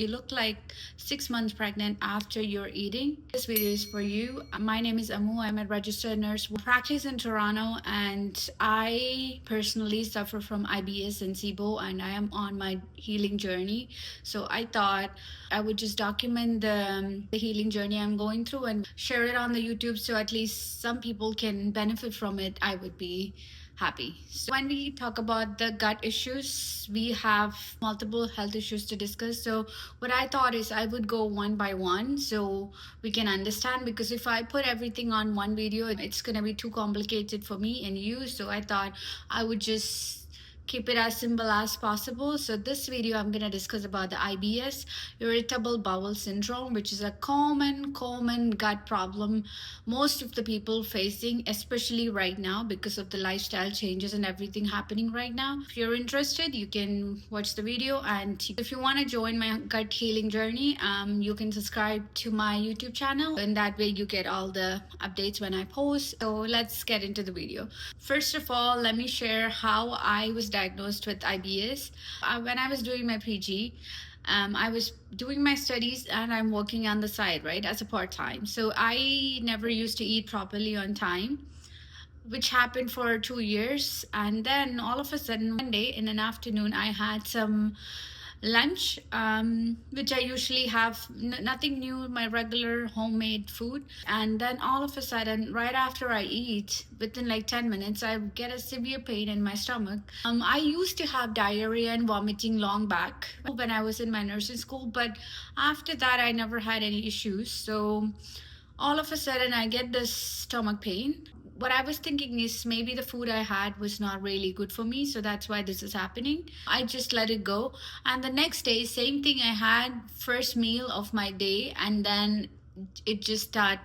You look like 6 months pregnant after you're eating. This video is for you. My name is Amu. I'm a registered nurse. I practice in Toronto, and I personally suffer from IBS and SIBO, and I am on my healing journey. So I thought I would just document the healing journey I'm going through and share it on the YouTube, so at least some people can benefit from it. I would be happy. So when we talk about the gut issues, we have multiple health issues to discuss. So what I thought is I would go one by one so we can understand, because if I put everything on one video, it's going to be too complicated for me and you. So I thought I would just keep it as simple as possible. So this video I'm going to discuss about the IBS, irritable bowel syndrome, which is a common gut problem most of the people facing, especially right now because of the lifestyle changes and everything happening right now. If you're interested, you can watch the video, and if you want to join my gut healing journey, you can subscribe to my YouTube channel, and that way you get all the updates when I post. So let's get into the video. First of all, let me share how I was diagnosed with IBS. When I was doing my PG, I was doing my studies and I'm working on the side, right, as a part-time. So I never used to eat properly on time, which happened for 2 years. And then all of a sudden, one day in an afternoon, I had some lunch, which I usually have nothing new, my regular homemade food. And then all of a sudden, right after I eat, within like 10 minutes, I get a severe pain in my stomach. I used to have diarrhea and vomiting long back when I was in my nursing school, but after that, I never had any issues. So all of a sudden, I get this stomach pain. What I was thinking is maybe the food I had was not really good for me, so that's why this is happening. I just let it go. And the next day, same thing, I had first meal of my day, and then it just started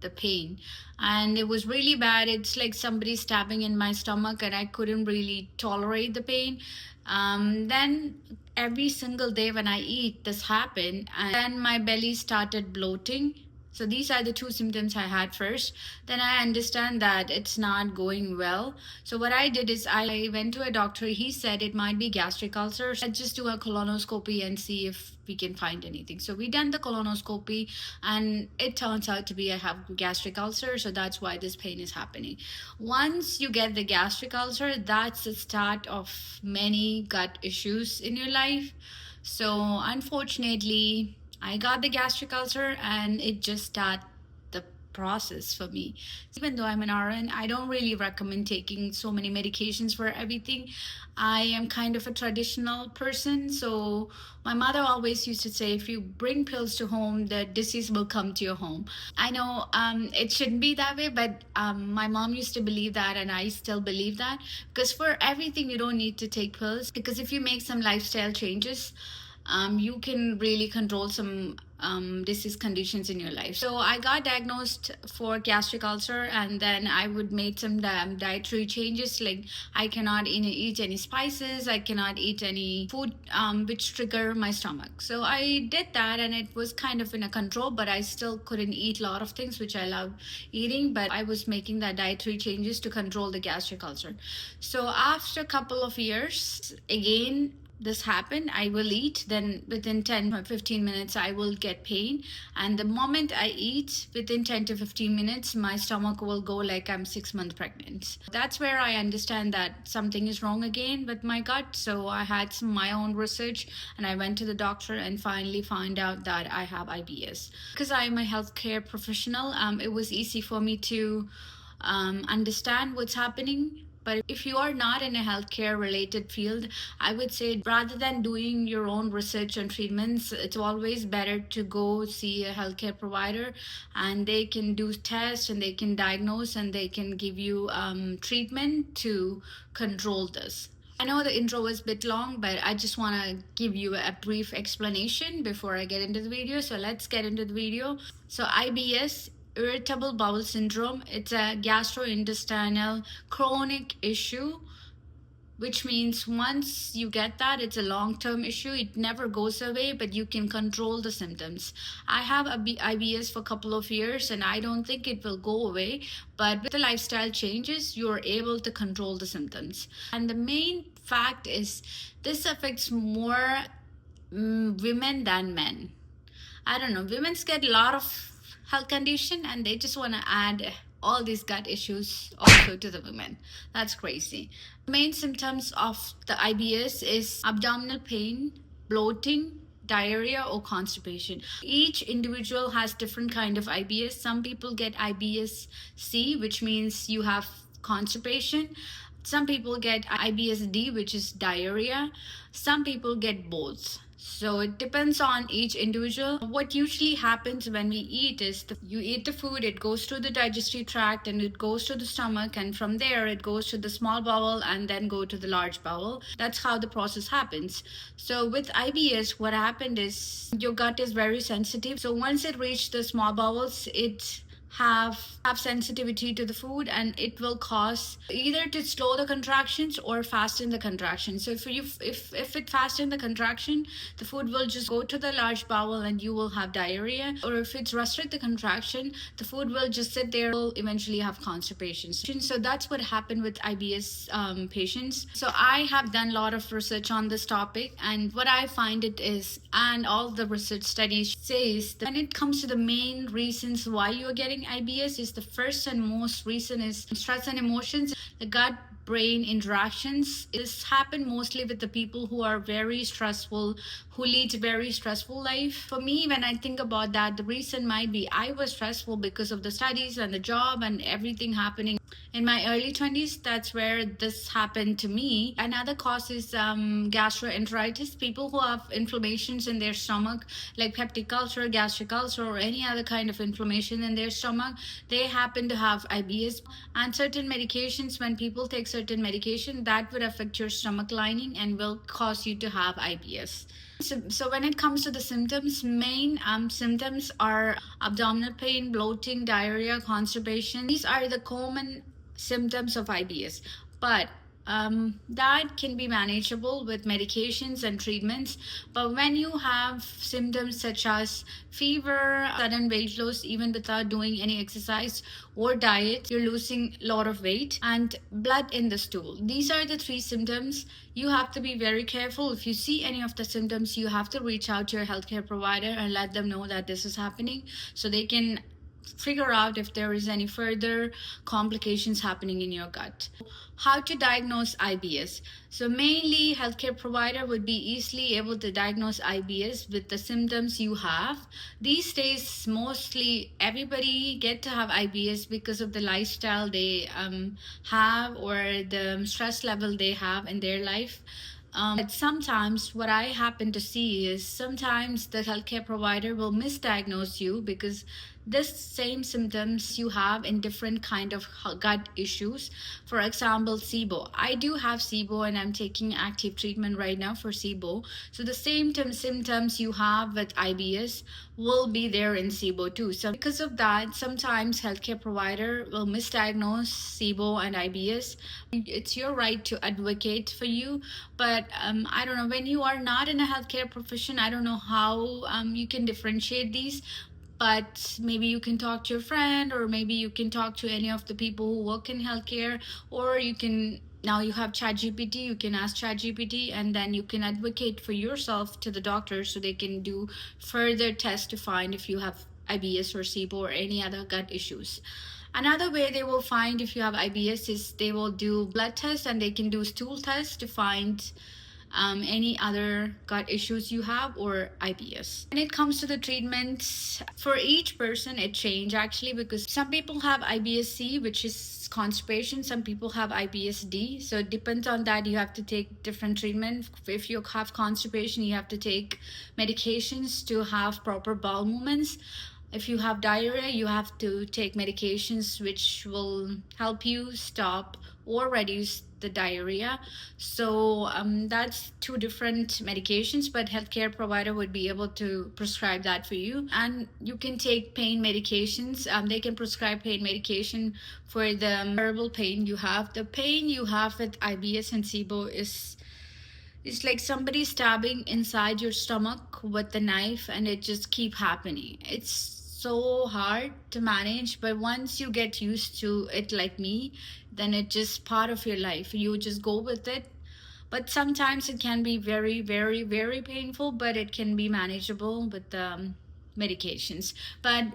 the pain. And it was really bad. It's like somebody stabbing in my stomach, and I couldn't really tolerate the pain. Then every single day when I eat, this happened, and then my belly started bloating. So these are the two symptoms I had first. Then I understand that it's not going well. So what I did is I went to a doctor. He said it might be gastric ulcer. Let's just do a colonoscopy and see if we can find anything. So we done the colonoscopy, and it turns out to be I have gastric ulcer. So that's why this pain is happening. Once you get the gastric ulcer, that's the start of many gut issues in your life. So unfortunately, I got the gastric ulcer, and it just started the process for me. Even though I'm an RN, I don't really recommend taking so many medications for everything. I am kind of a traditional person, so my mother always used to say, if you bring pills to home, the disease will come to your home. I know it shouldn't be that way, but my mom used to believe that, and I still believe that, because for everything you don't need to take pills, because if you make some lifestyle changes, you can really control some disease conditions in your life. So I got diagnosed for gastric ulcer, and then I would make some dietary changes, like I cannot eat any spices, I cannot eat any food which trigger my stomach. So I did that, and it was kind of in a control, but I still couldn't eat a lot of things which I love eating, but I was making that dietary changes to control the gastric ulcer. So after a couple of years, again, this happened. I will eat, then within 10 or 15 minutes I will get pain, and the moment I eat, within 10 to 15 minutes my stomach will go like I'm 6 months pregnant. That's where I understand that something is wrong again with my gut. So I had my own research, and I went to the doctor and finally found out that I have IBS. Because I'm a healthcare professional, it was easy for me to understand what's happening. But if you are not in a healthcare related field, I would say rather than doing your own research and treatments, it's always better to go see a healthcare provider, and they can do tests and they can diagnose and they can give you treatment to control this. I know the intro was a bit long, but I just want to give you a brief explanation before I get into the video. So let's get into the video. So IBS, irritable bowel syndrome, it's a gastrointestinal chronic issue, which means once you get that, it's a long-term issue. It never goes away, but you can control the symptoms. I have IBS for a couple of years, and I don't think it will go away, but with the lifestyle changes, you're able to control the symptoms. And the main fact is this affects more women than men. I don't know. Women's get a lot of health condition and they just want to add all these gut issues also to the women. That's crazy. Main symptoms of the IBS is abdominal pain, bloating, diarrhea or constipation. Each individual has different kind of IBS. Some people get IBS C, which means you have constipation. Some people get IBS-D, which is diarrhea. Some people get both. So it depends on each individual. What usually happens when we eat is you eat the food, it goes through the digestive tract and it goes to the stomach, and from there it goes to the small bowel and then go to the large bowel. That's how the process happens. So with IBS, what happened is your gut is very sensitive. So once it reaches the small bowels, it have sensitivity to the food, and it will cause either to slow the contractions or fasten the contraction. So if it fastens the contraction, the food will just go to the large bowel and you will have diarrhea. Or if it's restrict the contraction, the food will just sit there, will eventually have constipation. So that's what happened with IBS patients. So I have done a lot of research on this topic, and what I find it is, and all the research studies says that when it comes to the main reasons why you're getting IBS, is the first and most reason is stress and emotions. The gut brain interactions. This happen mostly with the people who are very stressful, who lead a very stressful life. For me, when I think about that, the reason might be I was stressful because of the studies and the job and everything happening in my early 20s. That's where this happened to me. Another cause is gastroenteritis. People who have inflammations in their stomach, like peptic ulcer, gastric ulcer, or any other kind of inflammation in their stomach, they happen to have IBS. And certain medications, when people take certain medication, that would affect your stomach lining and will cause you to have IBS. So when it comes to the symptoms, main symptoms are abdominal pain, bloating, diarrhea, constipation. These are the common symptoms of IBS, but that can be manageable with medications and treatments. But when you have symptoms such as fever, sudden weight loss even without doing any exercise or diet, you're losing a lot of weight, and blood in the stool, these are the three symptoms. You have to be very careful. If you see any of the symptoms, you have to reach out to your healthcare provider and let them know that this is happening, so they can figure out if there is any further complications happening in your gut. How to diagnose IBS? So mainly healthcare provider would be easily able to diagnose IBS with the symptoms you have. These days, mostly everybody get to have IBS because of the lifestyle they have, or the stress level they have in their life. But sometimes what I happen to see is sometimes the healthcare provider will misdiagnose you because this same symptoms you have in different kind of gut issues. For example, SIBO. I do have SIBO and I'm taking active treatment right now for SIBO. So the same symptoms you have with IBS will be there in SIBO too. So because of that, sometimes healthcare provider will misdiagnose SIBO and IBS. It's your right to advocate for you, but I don't know, when you are not in a healthcare profession, I don't know how you can differentiate these. But maybe you can talk to your friend, or maybe you can talk to any of the people who work in healthcare, or you can, now you have ChatGPT, you can ask ChatGPT and then you can advocate for yourself to the doctor so they can do further tests to find if you have IBS or SIBO or any other gut issues. Another way they will find if you have IBS is they will do blood tests, and they can do stool tests to find any other gut issues you have or IBS. When it comes to the treatments, for each person it changes actually, because some people have IBS-C, which is constipation. Some people have IBS-D. So it depends on that. You have to take different treatment. If you have constipation, you have to take medications to have proper bowel movements. If you have diarrhea, you have to take medications which will help you stop or reduce the diarrhea. So that's two different medications, but healthcare provider would be able to prescribe that for you. And you can take pain medications. They can prescribe pain medication for the terrible pain you have. The pain you have with IBS and SIBO is it's like somebody stabbing inside your stomach with a knife, and it just keep happening. It's so hard to manage, but once you get used to it like me, then it's just part of your life. You just go with it. but sometimes it can be very, very, very painful, but it can be manageable with medications. But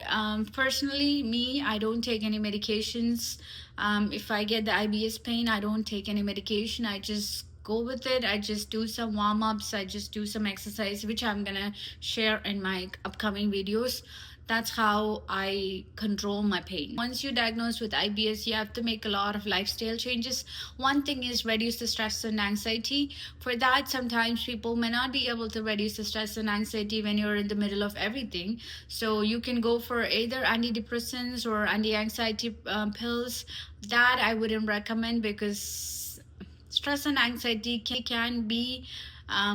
personally, me, I don't take any medications. If I get the IBS pain, I don't take any medication. I just go with it. I just do some warm ups. I just do some exercise, which I'm gonna share in my upcoming videos. That's how I control my pain. Once you're diagnosed with IBS, you have to make a lot of lifestyle changes. One thing is reduce the stress and anxiety. For that, sometimes people may not be able to reduce the stress and anxiety when you're in the middle of everything. So you can go for either antidepressants or anti-anxiety pills. That I wouldn't recommend, because stress and anxiety can be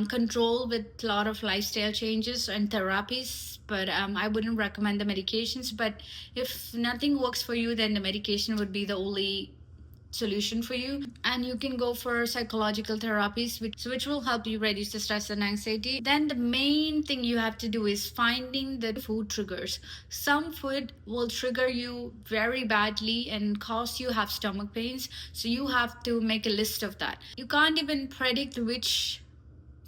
controlled with a lot of lifestyle changes and therapies, but I wouldn't recommend the medications. But if nothing works for you, then the medication would be the only solution for you, and you can go for psychological therapies, which will help you reduce the stress and anxiety. Then the main thing you have to do is finding the food triggers. Some food will trigger you very badly and cause you have stomach pains, so you have to make a list of that. You can't even predict which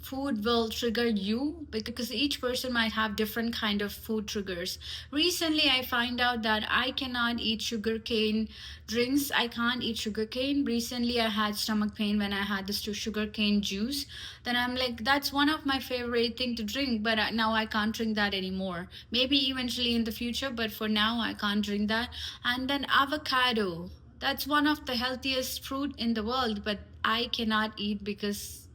food will trigger you, because each person might have different kind of food triggers. Recently I find out that I cannot eat sugarcane drinks. I can't eat sugarcane. Recently I had stomach pain when I had this sugarcane juice. Then I'm like, that's one of my favorite thing to drink, but now I can't drink that anymore. Maybe eventually in the future, but for now I can't drink that. And then avocado, that's one of the healthiest fruit in the world, but I cannot eat because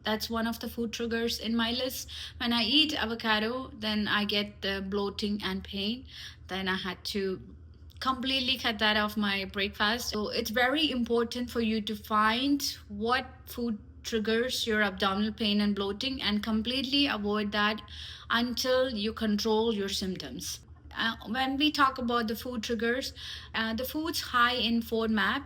that's one of the food triggers in my list. When I eat avocado, then I get the bloating and pain. Then I had to completely cut that off my breakfast. So it's very important for you to find what food triggers your abdominal pain and bloating, and completely avoid that until you control your symptoms. When we talk about the food triggers, the foods high in FODMAP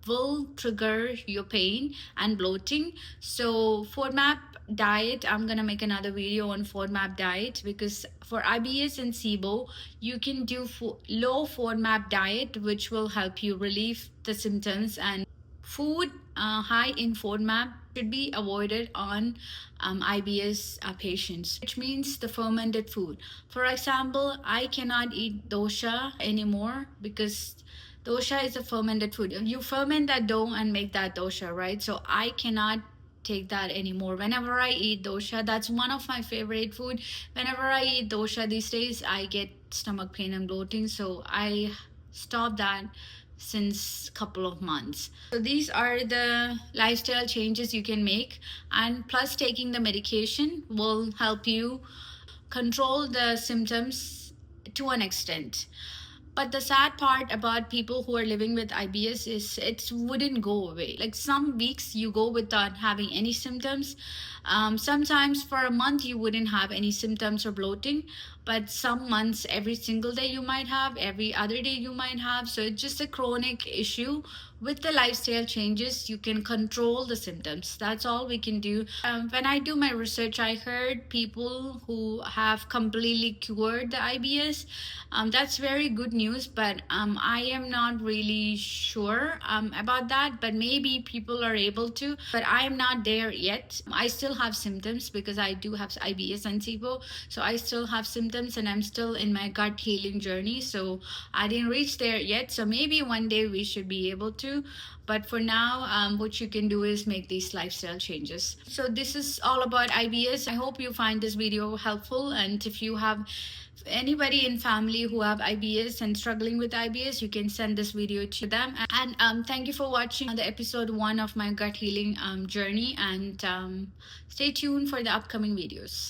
will trigger your pain and bloating. So FODMAP diet, I'm gonna make another video on FODMAP diet, because for IBS and SIBO, you can do low FODMAP diet, which will help you relieve the symptoms. And food high in FODMAP should be avoided on IBS patients, which means the fermented food. For example, I cannot eat dosha anymore, because dosha is a fermented food. You ferment that dough and make that dosha, right? So I cannot take that anymore. Whenever I eat dosha, that's one of my favorite food. Whenever I eat dosha these days, I get stomach pain and bloating. So I stopped that since couple of months. So these are the lifestyle changes you can make, and plus taking the medication will help you control the symptoms to an extent. But the sad part about people who are living with IBS is it wouldn't go away. Like some weeks you go without having any symptoms. Sometimes for a month you wouldn't have any symptoms or bloating, but some months every single day you might have, every other day you might have. So it's just a chronic issue. With the lifestyle changes, you can control the symptoms. That's all we can do. When I do my research, I heard people who have completely cured the IBS. That's very good news, but I am not really sure about that. But maybe people are able to, but I am not there yet. I still have symptoms because I do have IBS and SIBO. So I still have symptoms and I'm still in my gut healing journey. So I didn't reach there yet. So maybe one day we should be able to. But for now, what you can do is make these lifestyle changes. So this is all about IBS. I hope you find this video helpful. And if you have anybody in family who have IBS and struggling with IBS, you can send this video to them. And thank you for watching the episode 1 of my gut healing journey. And stay tuned for the upcoming videos.